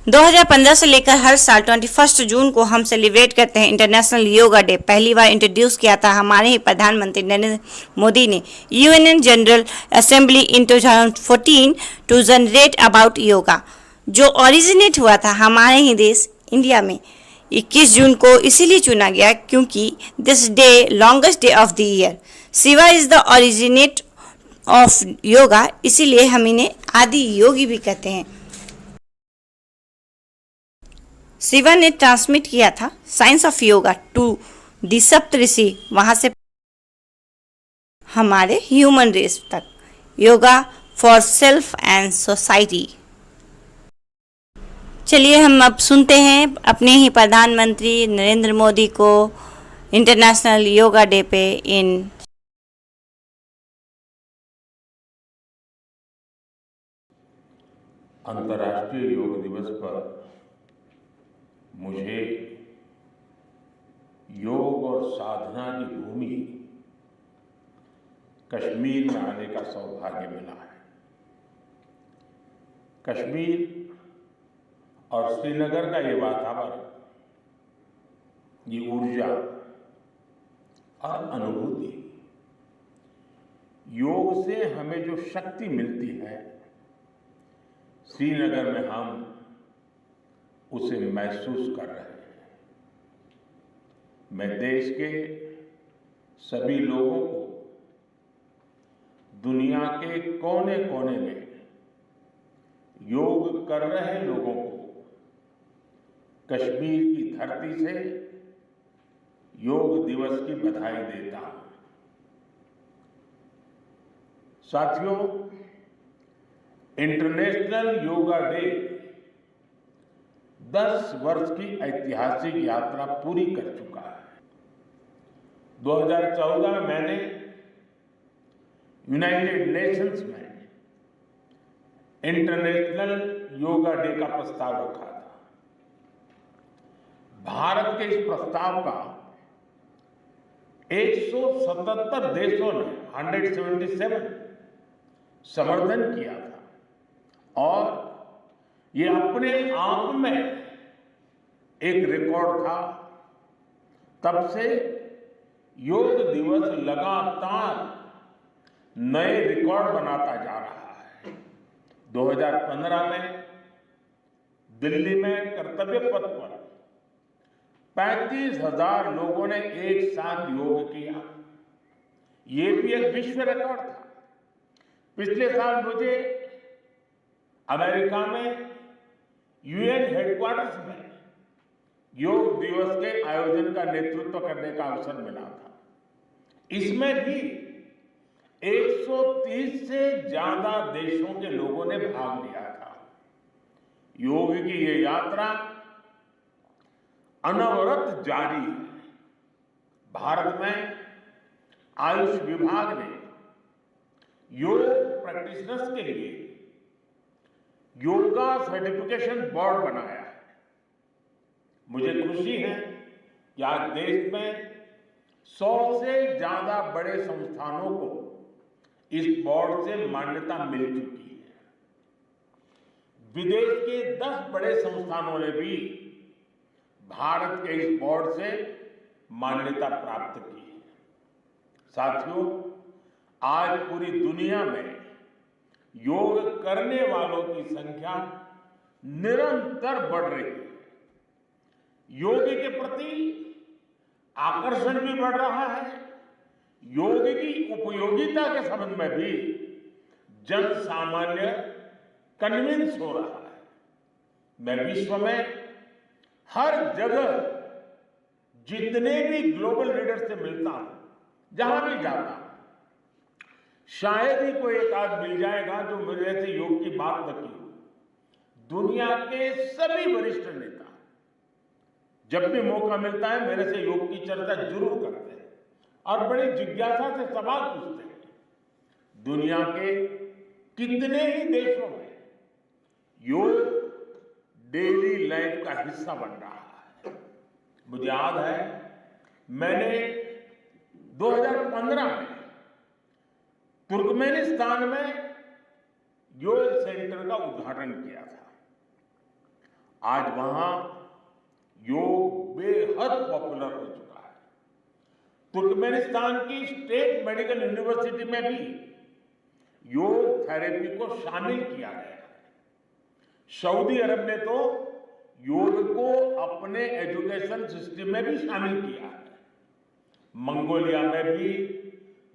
2015 से लेकर हर साल 21 जून को हम सेलिब्रेट करते हैं इंटरनेशनल योगा डे। पहली बार इंट्रोड्यूस किया था हमारे ही प्रधानमंत्री नरेंद्र मोदी ने UN General Assembly in 2014 to generate about yoga, जो ओरिजिनेट हुआ था हमारे ही देश इंडिया में। 21 जून को इसीलिए चुना गया क्योंकि this day longest day of the year. Shiva is the originate of yoga, इसीलिए हम इन्हें आदि योगी भी कहते हैं। शिवा ने ट्रांसमिट किया था science of yoga to the Saptarishi, वहां से हमारे ह्यूमन रेस तक। Yoga for self and society. चलिए हम अब सुनते हैं अपने ही प्रधानमंत्री नरेंद्र मोदी को इंटरनेशनल योगा डे पे इन अंतर्राष्ट्रीय योग दिवस पर मुझे योग और साधना की भूमि कश्मीर में आने का सौभाग्य मिला है। कश्मीर और श्रीनगर का ये वातावरण, ये ऊर्जा और अनुभूति, योग से हमें जो शक्ति मिलती है, श्रीनगर में हम उसे महसूस कर रहे हैं। मैं देश के सभी लोगों को, दुनिया के कोने कोने में योग कर रहे लोगों को कश्मीर की धरती से योग दिवस की बधाई देता हूं। साथियों, इंटरनेशनल योगा डे 10 वर्ष की ऐतिहासिक यात्रा पूरी कर चुका है। 2014 में मैंने यूनाइटेड नेशंस में इंटरनेशनल योगा डे का प्रस्ताव रखा था। भारत के इस प्रस्ताव का 177 देशों ने 177 समर्थन किया था और ये अपने आप में एक रिकॉर्ड था। तब से योग दिवस लगातार नए रिकॉर्ड बनाता जा रहा है। 2015 में दिल्ली में कर्तव्य पथ पर 35,000 लोगों ने एक साथ योग किया। ये भी एक विश्व रिकॉर्ड था। पिछले साल मुझे अमेरिका में यूएन हेडक्वार्टर्स में योग दिवस के आयोजन का नेतृत्व करने का अवसर मिला था। इसमें भी 130 से ज्यादा देशों के लोगों ने भाग लिया था। योग की ये यात्रा अनवरत जारी है। भारत में आयुष विभाग ने योग प्रैक्टिशनर्स के लिए योगा सर्टिफिकेशन बोर्ड बनाया है। मुझे खुशी है कि आज देश में 100 से ज्यादा बड़े संस्थानों को इस बोर्ड से मान्यता मिल चुकी है। विदेश के 10 बड़े संस्थानों ने भी भारत के इस बोर्ड से मान्यता प्राप्त की है। साथियों, आज पूरी दुनिया में योग करने वालों की संख्या निरंतर बढ़ रही है। योग के प्रति आकर्षण भी बढ़ रहा है। योग की उपयोगिता के संबंध में भी जन सामान्य कन्विंस हो रहा है। मैं विश्व में हर जगह जितने भी ग्लोबल लीडर से मिलता हूं, जहां भी जाता हूं, शायद ही कोई एक आध मिल जाएगा जो मेरे से योग की बात न की हो। दुनिया के सभी वरिष्ठ नेता जब भी मौका मिलता है मेरे से योग की चर्चा जरूर करते हैं और बड़ी जिज्ञासा से सवाल पूछते हैं। दुनिया के कितने ही देशों में योग डेली लाइफ का हिस्सा बन रहा है। मुझे याद है मैंने 2015 में तुर्कमेनिस्तान में योग सेंटर का उद्घाटन किया था। आज वहां योग बेहद पॉपुलर हो चुका है। तुर्कमेनिस्तान की स्टेट मेडिकल यूनिवर्सिटी में भी योग थेरेपी को शामिल किया गया है। सऊदी अरब ने तो योग को अपने एजुकेशन सिस्टम में भी शामिल किया है। मंगोलिया में भी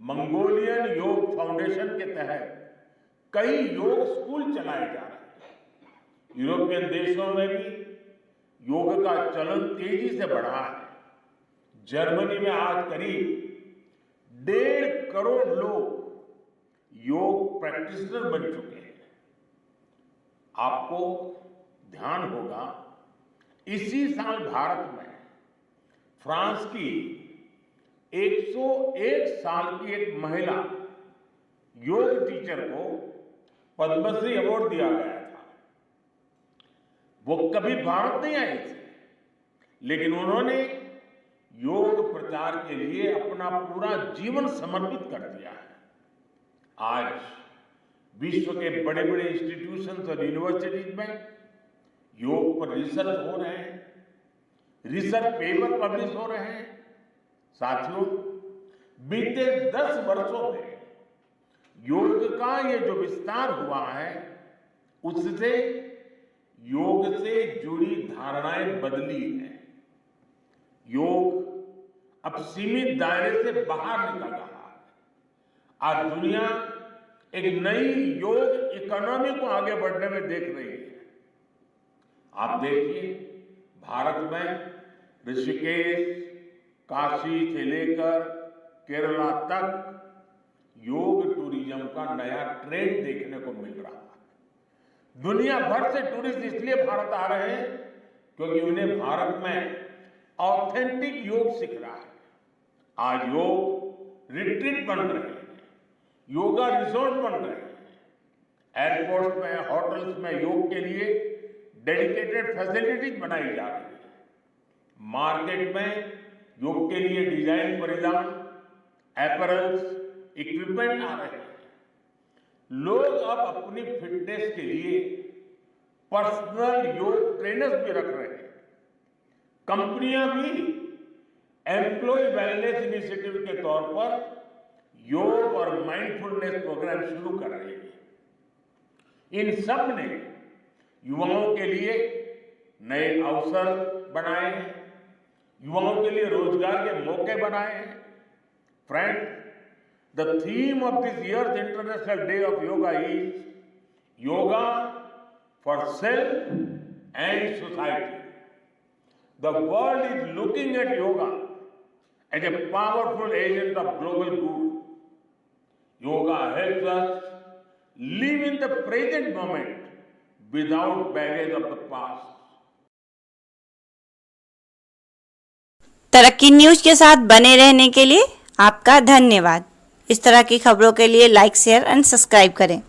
मंगोलियन योग फाउंडेशन के तहत कई योग स्कूल चलाए जा रहे हैं। यूरोपियन देशों में भी योग का चलन तेजी से बढ़ा है। जर्मनी में आज करीब 1.5 करोड़ लोग योग प्रैक्टिशनर बन चुके हैं। आपको ध्यान होगा, इसी साल भारत में फ्रांस की 101 साल की एक महिला योग टीचर को पद्मश्री अवार्ड दिया गया था। वो कभी भारत नहीं आई थी, लेकिन उन्होंने योग प्रचार के लिए अपना पूरा जीवन समर्पित कर दिया है। आज विश्व के बड़े बड़े इंस्टीट्यूशंस और यूनिवर्सिटीज में योग पर रिसर्च हो रहे हैं, रिसर्च पेपर पब्लिश हो रहे हैं। साथियों, बीते 10 वर्षों में योग का ये जो विस्तार हुआ है, उससे योग से जुड़ी धारणाएं बदली हैं। योग अब सीमित दायरे से बाहर निकल रहा है। आज दुनिया एक नई योग इकोनॉमी को आगे बढ़ने में देख रही है। आप देखिए, भारत में ऋषिकेश, काशी से लेकर केरला तक योग टूरिज्म का नया ट्रेंड देखने को मिल रहा है। दुनिया भर से टूरिस्ट इसलिए भारत आ रहे हैं क्योंकि उन्हें भारत में ऑथेंटिक योग सीख रहा है। आज योग रिट्रीट बन रहे हैं, योगा रिसोर्ट बन रहे हैं, एयरपोर्ट में, होटल्स में योग के लिए डेडिकेटेड फैसिलिटीज बनाई जा रही है। मार्केट में योग के लिए डिजाइन परिधान, अपैरल्स, इक्विपमेंट आ रहे हैं। लोग अब अपनी फिटनेस के लिए पर्सनल योग ट्रेनर्स भी रख रहे हैं। कंपनियां भी एम्प्लॉय वेलनेस इनिशिएटिव के तौर पर योग और माइंडफुलनेस प्रोग्राम शुरू कर रही है। इन सब ने युवाओं के लिए नए अवसर बनाए हैं, युवाओं के लिए रोजगार के मौके बनाए हैं। Friend, the theme of this years international day of yoga is yoga for self and society. The world is looking at yoga as a powerful agent of global good. Yoga helps us live in the present moment without baggage of the past. तरक्की news के साथ बने रहने के लिए आपका धन्यवाद। इस तरह की खबरों के लिए लाइक, शेयर एंड सब्सक्राइब करें।